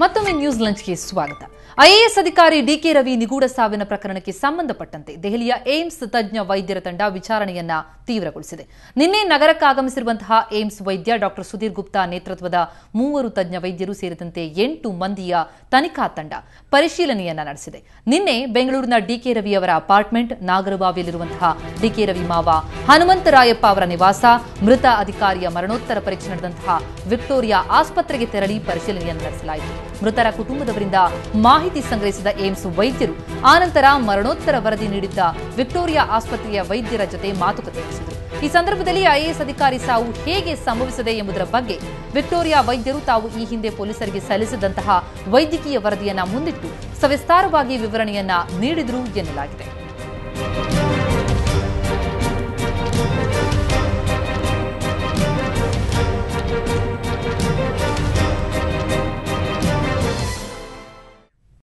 ಮತ್ತೊಮ್ಮೆ ನ್ಯೂಸ್ ಲಂಚ್ಗೆ ಸ್ವಾಗತ. ಐಎಎಸ್ ಅಧಿಕಾರಿ ಡಿಕೆ ರವಿ ನಿಗೂಢ ಸಾವಿನ ಪ್ರಕರಣಕ್ಕೆ ಸಂಬಂಧಪಟ್ಟಂತೆ ದೆಹಲಿಯ ಏಮ್ಸ್ ತಜ್ಞ ವೈದ್ಯರ ತಂಡ ವಿಚಾರಣೆಯನ್ನ ತೀವ್ರಗೊಳಿಸಿದೆ. ನಿನ್ನೆ ನಗರಕ್ಕೆ ಆಗಮಿಸಿರುವಂತಹ ಏಮ್ಸ್ ವೈದ್ಯ ಡಾಕ್ಟರ್ ಸುಧೀರ್ ಗುಪ್ತಾ ನೇತೃತ್ವದ 3 ತಜ್ಞ ವೈದ್ಯರು ಸೇರಿದಂತೆ 8 ಮಂದಿಯ ತನಿಖಾ ತಂಡ ಪರಿಶೀಲನೆಯನ್ನ ನಡೆಸಿದೆ. ನಿನ್ನೆ ಬೆಂಗಳೂರಿನ ಡಿಕೆ ರವಿ ಅವರ ಅಪಾರ್ಟ್ಮೆಂಟ್, ನಾಗರಬಾವಿಯಲ್ಲಿರುವಂತಹ ಡಿಕೆ ರವಿ ಮಾವ ಹನುಮಂತರಾಯಪ್ಪ ಅವರ ನಿವಾಸ, ಮೃತ ಅಧಿಕಾರಿಯ ಮರಣೋತ್ತರ ಪರೀಕ್ಷೆ ನಡೆದಂತಹ ವಿಕ್ಟೋರಿಯಾ ಆಸ್ಪತ್ರೆಗೆ ತೆರಳಿ ಪರಿಶೀಲನೆಯನ್ನು ನಡೆಸಲಾಯಿತು. ಮೃತರ ಕುಟುಂಬದವರಿಂದ ಮಾಹಿತಿ ಸಂಗ್ರಹಿಸಿದ ಏಮ್ಸ್ ವೈದ್ಯರು ಆನಂತರ ಮರಣೋತ್ತರ ವರದಿ ನೀಡಿದ್ದ ವಿಕ್ಟೋರಿಯಾ ಆಸ್ಪತ್ರೆಯ ವೈದ್ಯರ ಜೊತೆ ಮಾತುಕತೆ ನಡೆಸಿದರು. ಈ ಸಂದರ್ಭದಲ್ಲಿ ಐಎಎಸ್ ಅಧಿಕಾರಿ ಸಾವು ಹೇಗೆ ಸಂಭವಿಸಿದೆ ಎಂಬುದರ ಬಗ್ಗೆ ವಿಕ್ಟೋರಿಯಾ ವೈದ್ಯರು ತಾವು ಈ ಹಿಂದೆ ಪೊಲೀಸರಿಗೆ ಸಲ್ಲಿಸಿದಂತಹ ವೈದ್ಯಕೀಯ ವರದಿಯನ್ನ ಮುಂದಿಟ್ಟು ಸವಿಸ್ತಾರವಾಗಿ ವಿವರಣೆಯನ್ನ ನೀಡಿದರು ಎನ್ನಲಾಗಿದೆ.